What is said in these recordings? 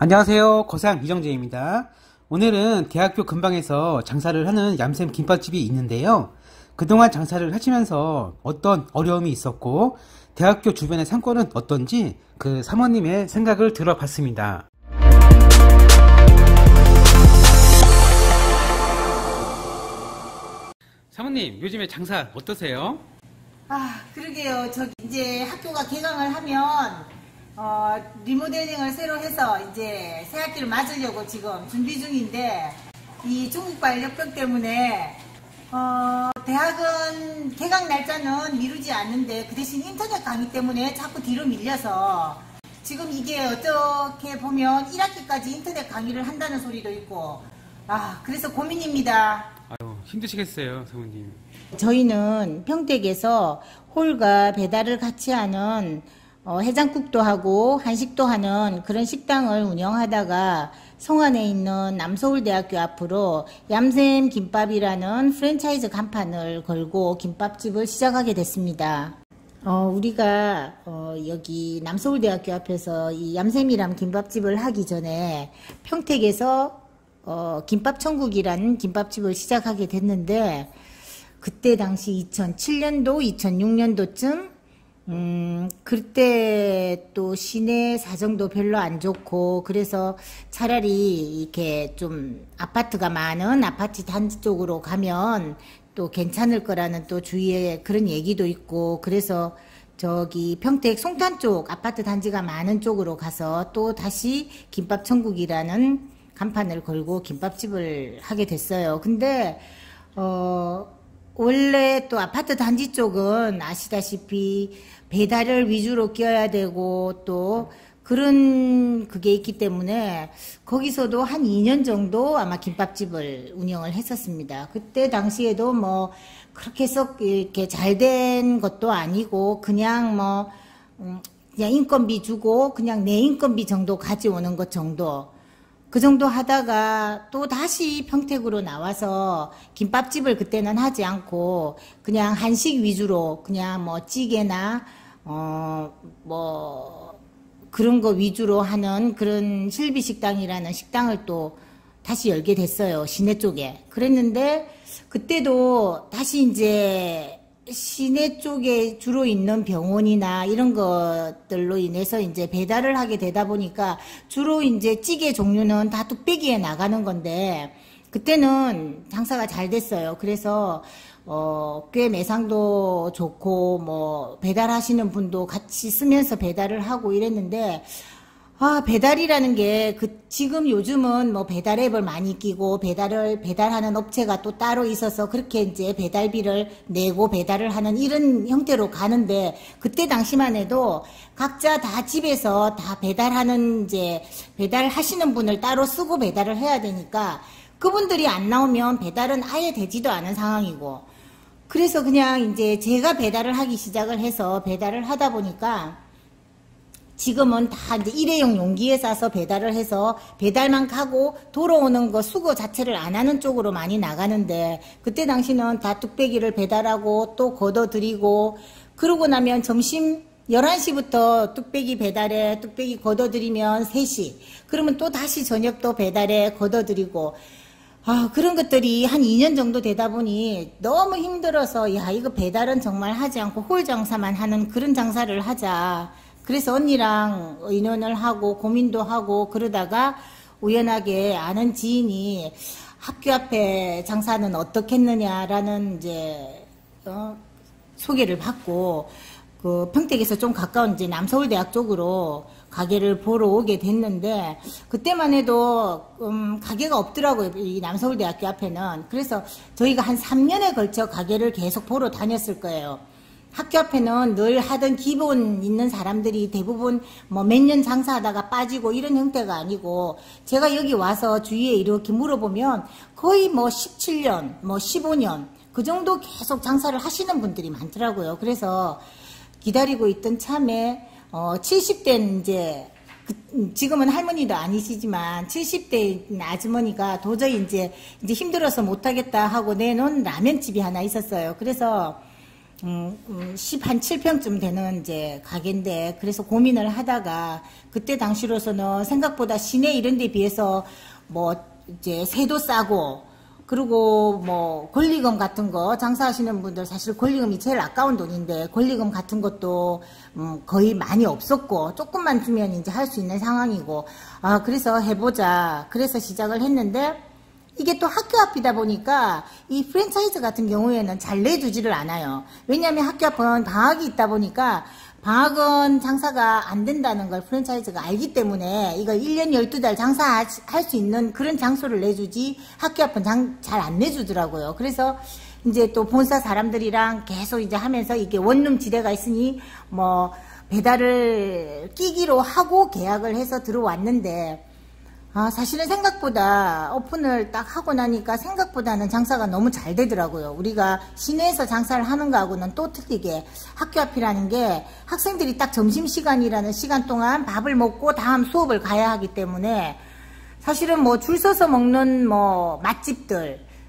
안녕하세요. 거상 이정재입니다. 오늘은 대학교 근방에서 장사를 하는 얌샘 김밥집이 있는데요. 그동안 장사를 하시면서 어떤 어려움이 있었고 대학교 주변의 상권은 어떤지 그 사모님의 생각을 들어봤습니다. 사모님, 요즘에 장사 어떠세요? 그러게요. 저기 이제 학교가 개강을 하면 리모델링을 새로 해서 이제 새학기를 맞으려고 지금 준비 중인데, 이 중국발 역병 때문에 대학은 개강 날짜는 미루지 않는데 그 대신 인터넷 강의 때문에 자꾸 뒤로 밀려서 지금 이게 어떻게 보면 1학기까지 인터넷 강의를 한다는 소리도 있고, 그래서 고민입니다. 아유, 힘드시겠어요, 사모님. 저희는 평택에서 홀과 배달을 같이 하는 해장국도 하고 한식도 하는 그런 식당을 운영하다가 성안에 있는 남서울대학교 앞으로 얌샘 김밥이라는 프랜차이즈 간판을 걸고 김밥집을 시작하게 됐습니다. 우리가 여기 남서울대학교 앞에서 이 얌샘이란 김밥집을 하기 전에 평택에서 김밥천국이라는 김밥집을 시작하게 됐는데, 그때 당시 2007년도, 2006년도쯤 그때 또 시내 사정도 별로 안 좋고, 그래서 차라리 이렇게 좀 아파트가 많은 아파트 단지 쪽으로 가면 또 괜찮을 거라는 또 주위에 그런 얘기도 있고, 그래서 저기 평택 송탄 쪽 아파트 단지가 많은 쪽으로 가서 또 다시 김밥천국이라는 간판을 걸고 김밥집을 하게 됐어요. 근데 원래 또 아파트 단지 쪽은 아시다시피 배달을 위주로 끼워야 되고 또 그런 그게 있기 때문에 거기서도 한 2년 정도 아마 김밥집을 운영을 했었습니다. 그때 당시에도 뭐 그렇게 썩 이렇게 잘 된 것도 아니고 그냥 그냥 인건비 주고 그냥 내 인건비 정도 가져오는 것 정도, 그 정도 하다가 또 다시 평택으로 나와서 김밥집을 그때는 하지 않고 그냥 한식 위주로 그냥 뭐 찌개나 그런 거 위주로 하는 그런 실비식당이라는 식당을 또 다시 열게 됐어요. 시내 쪽에. 그랬는데 그때도 다시 이제 시내 쪽에 주로 있는 병원이나 이런 것들로 인해서 이제 배달을 하게 되다 보니까 주로 이제 찌개 종류는 다 뚝배기에 나가는 건데, 그때는 장사가 잘 됐어요. 그래서 꽤 매상도 좋고 뭐 배달하시는 분도 같이 쓰면서 배달을 하고 이랬는데, 배달이라는 게 지금 요즘은 뭐 배달 앱을 많이 끼고 배달하는 업체가 또 따로 있어서 그렇게 이제 배달비를 내고 배달을 하는 이런 형태로 가는데, 그때 당시만 해도 각자 다 집에서 다 배달하는 이제 배달하시는 분을 따로 쓰고 배달을 해야 되니까 그분들이 안 나오면 배달은 아예 되지도 않은 상황이고, 그래서 그냥 이제 제가 배달을 하기 시작을 해서 배달을 하다 보니까 지금은 다 이제 일회용 용기에 싸서 배달을 해서 배달만 가고 돌아오는 거 수거 자체를 안 하는 쪽으로 많이 나가는데, 그때 당시는 다 뚝배기를 배달하고 또 걷어드리고, 그러고 나면 점심 11시부터 뚝배기 배달에 뚝배기 걷어드리면 3시, 그러면 또 다시 저녁도 배달에 걷어드리고, 그런 것들이 한 2년 정도 되다 보니 너무 힘들어서, 야, 이거 배달은 정말 하지 않고 홀 장사만 하는 그런 장사를 하자. 그래서 언니랑 의논을 하고 고민도 하고 그러다가 우연하게 아는 지인이 학교 앞에 장사는 어떻겠느냐라는 이제 소개를 받고 그 평택에서 좀 가까운 이제 남서울대학 쪽으로 가게를 보러 오게 됐는데, 그때만 해도 가게가 없더라고요, 이 남서울대학교 앞에는. 그래서 저희가 한 3년에 걸쳐 가게를 계속 보러 다녔을 거예요. 학교 앞에는 늘 하던 기본 있는 사람들이 대부분 뭐 몇 년 장사하다가 빠지고 이런 형태가 아니고, 제가 여기 와서 주위에 이렇게 물어보면 거의 뭐 17년, 뭐 15년 그 정도 계속 장사를 하시는 분들이 많더라고요. 그래서 기다리고 있던 참에 70대 이제 지금은 할머니도 아니시지만 70대 아주머니가 도저히 이제 힘들어서 못하겠다 하고 내놓은 라면집이 하나 있었어요. 그래서 한 7평쯤 되는 이제 가게인데, 그래서 고민을 하다가 그때 당시로서는 생각보다 시내 이런 데 비해서 뭐 이제 세도 싸고, 그리고 뭐 권리금 같은 거 장사하시는 분들 사실 권리금이 제일 아까운 돈인데 권리금 같은 것도 거의 많이 없었고, 조금만 주면 이제 할 수 있는 상황이고, 그래서 해보자, 그래서 시작을 했는데, 이게 또 학교 앞이다 보니까 이 프랜차이즈 같은 경우에는 잘 내주지를 않아요. 왜냐하면 학교 앞은 방학이 있다 보니까 방학은 장사가 안 된다는 걸 프랜차이즈가 알기 때문에 이걸 1년 12달 장사할 수 있는 그런 장소를 내주지, 학교 앞은 잘 안 내주더라고요. 그래서 이제 또 본사 사람들이랑 계속 이제 하면서 이게 원룸 지대가 있으니 뭐 배달을 끼기로 하고 계약을 해서 들어왔는데, 사실은 생각보다 오픈을 딱 하고 나니까 생각보다는 장사가 너무 잘 되더라고요. 우리가 시내에서 장사를 하는 거하고는 또 틀리게 학교 앞이라는 게 학생들이 딱 점심시간이라는 시간 동안 밥을 먹고 다음 수업을 가야 하기 때문에, 사실은 뭐 줄 서서 먹는 뭐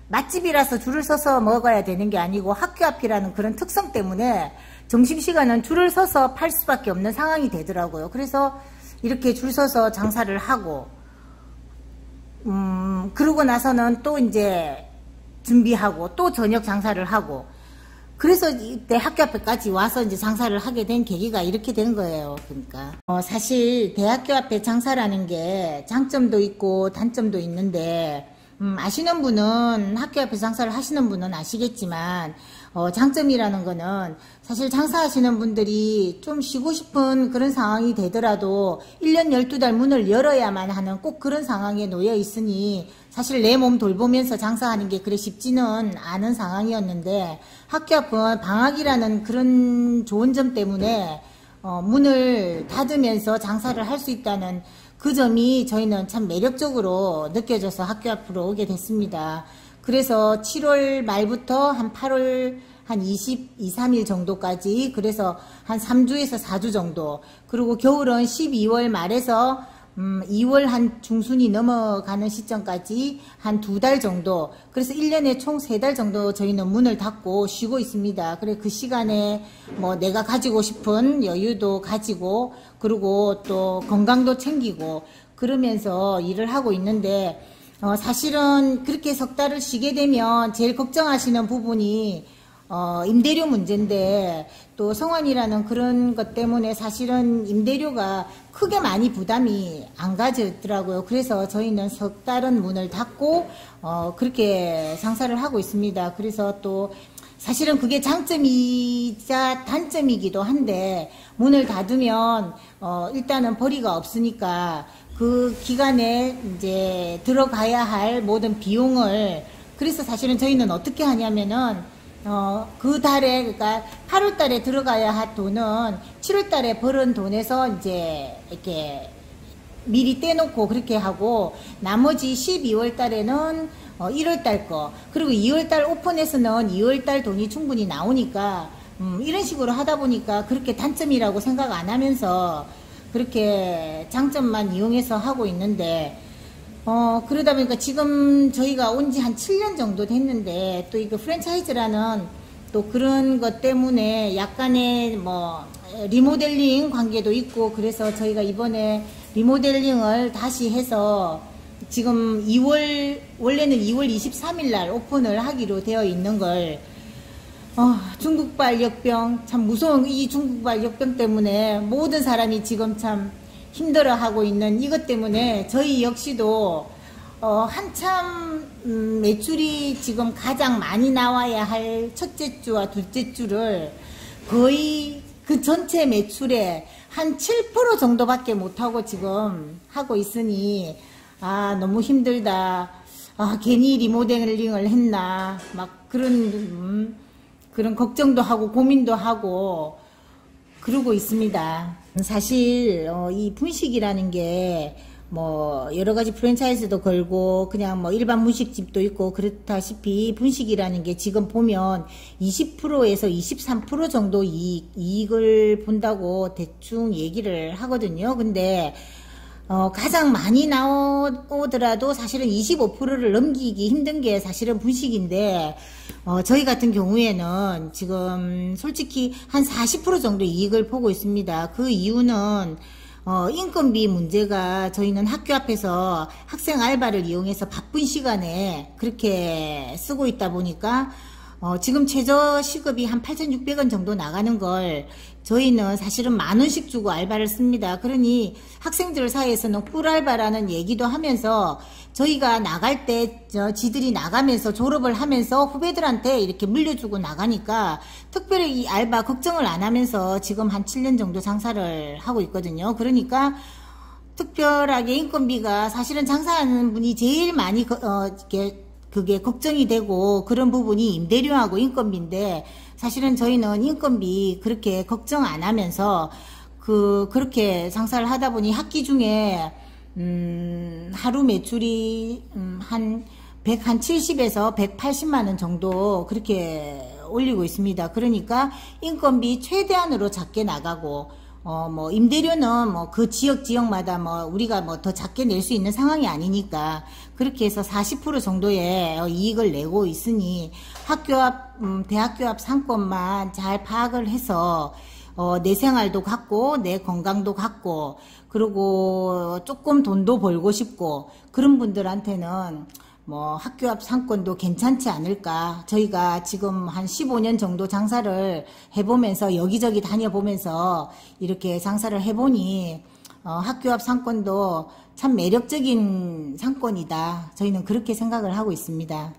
맛집이라서 줄을 서서 먹어야 되는 게 아니고 학교 앞이라는 그런 특성 때문에 점심시간은 줄을 서서 팔 수밖에 없는 상황이 되더라고요. 그래서 이렇게 줄 서서 장사를 하고, 그러고 나서는 또 이제 준비하고 또 저녁 장사를 하고, 그래서 이때 학교 앞에까지 와서 이제 장사를 하게 된 계기가 이렇게 된 거예요. 그러니까 사실 대학교 앞에 장사라는 게 장점도 있고 단점도 있는데, 아시는 분은, 학교 앞에 장사를 하시는 분은 아시겠지만, 장점이라는 거는 사실 장사하시는 분들이 좀 쉬고 싶은 그런 상황이 되더라도 1년 12달 문을 열어야만 하는 꼭 그런 상황에 놓여 있으니 사실 내 몸 돌보면서 장사하는 게 그래 쉽지는 않은 상황이었는데, 학교 앞은 방학이라는 그런 좋은 점 때문에 문을 닫으면서 장사를 할 수 있다는 그 점이 저희는 참 매력적으로 느껴져서 학교 앞으로 오게 됐습니다. 그래서 7월 말부터 한 8월 한 22, 3일 정도까지, 그래서 한 3주에서 4주 정도, 그리고 겨울은 12월 말에서 2월 한 중순이 넘어가는 시점까지 한 2달 정도, 그래서 1년에 총 3달 정도 저희는 문을 닫고 쉬고 있습니다. 그래 그 시간에 뭐 내가 가지고 싶은 여유도 가지고, 그리고 또 건강도 챙기고 그러면서 일을 하고 있는데, 사실은 그렇게 석 달을 쉬게 되면 제일 걱정하시는 부분이 임대료 문제인데, 또 성환이라는 그런 것 때문에 사실은 임대료가 크게 많이 부담이 안 가져더라고요. 그래서 저희는 석 달은 문을 닫고 그렇게 장사를 하고 있습니다. 그래서 또 사실은 그게 장점이자 단점이기도 한데, 문을 닫으면 일단은 벌이가 없으니까 그 기간에 이제 들어가야 할 모든 비용을, 그래서 사실은 저희는 어떻게 하냐면은 그 달에, 그러니까 8월 달에 들어가야 할 돈은 7월 달에 벌은 돈에서 이제 이렇게 미리 떼놓고 그렇게 하고, 나머지 12월 달에는 1월 달 거, 그리고 2월 달 오픈해서는 2월 달 돈이 충분히 나오니까 이런 식으로 하다 보니까 그렇게 단점이라고 생각 안 하면서 그렇게 장점만 이용해서 하고 있는데, 그러다 보니까 지금 저희가 온 지 한 7년 정도 됐는데, 또 이거 프랜차이즈라는 또 그런 것 때문에 약간의 뭐 리모델링 관계도 있고, 그래서 저희가 이번에 리모델링을 다시 해서 지금 원래는 2월 23일 날 오픈을 하기로 되어 있는 걸, 중국발 역병, 참 무서운 이 중국발 역병 때문에 모든 사람이 지금 참 힘들어하고 있는 이것 때문에 저희 역시도 한참 매출이 지금 가장 많이 나와야 할 첫째 주와 둘째 주를 거의 그 전체 매출의 한 7% 정도밖에 못하고 지금 하고 있으니, 너무 힘들다, 괜히 리모델링을 했나, 막 그런 걱정도 하고 고민도 하고 그러고 있습니다. 사실 이 분식이라는 게 뭐 여러 가지 프랜차이즈도 걸고 그냥 뭐 일반 분식집도 있고 그렇다시피, 분식이라는 게 지금 보면 20%에서 23% 정도 이익을 본다고 대충 얘기를 하거든요. 근데 가장 많이 나오더라도 사실은 25%를 넘기기 힘든 게 사실은 분식인데, 저희 같은 경우에는 지금 솔직히 한 40% 정도 이익을 보고 있습니다. 그 이유는 인건비 문제가 저희는 학교 앞에서 학생 알바를 이용해서 바쁜 시간에 그렇게 쓰고 있다 보니까 지금 최저 시급이 한 8,600원 정도 나가는 걸 저희는 사실은 10,000원씩 주고 알바를 씁니다. 그러니 학생들 사이에서는 꿀알바라는 얘기도 하면서 저희가 나갈 때 지들이 나가면서 졸업을 하면서 후배들한테 이렇게 물려주고 나가니까 특별히 이 알바 걱정을 안 하면서 지금 한 7년 정도 장사를 하고 있거든요. 그러니까 특별하게 인건비가 사실은 장사하는 분이 제일 많이 그게 걱정이 되고 그런 부분이 임대료하고 인건비인데 사실은 저희는 인건비 그렇게 걱정 안 하면서 그렇게 장사를 하다 보니 학기 중에 하루 매출이 한 70에서 180만 원 정도 그렇게 올리고 있습니다. 그러니까 인건비 최대한으로 작게 나가고 뭐 임대료는 뭐 그 지역마다 뭐 우리가 뭐 더 작게 낼 수 있는 상황이 아니니까 그렇게 해서 40% 정도의 이익을 내고 있으니 학교 앞 대학교 앞 상권만 잘 파악을 해서 내 생활도 갖고 내 건강도 갖고 그리고 조금 돈도 벌고 싶고 그런 분들한테는 뭐 학교 앞 상권도 괜찮지 않을까. 저희가 지금 한 15년 정도 장사를 해보면서 여기저기 다녀보면서 이렇게 장사를 해보니 학교 앞 상권도 참 매력적인 상권이다. 저희는 그렇게 생각을 하고 있습니다.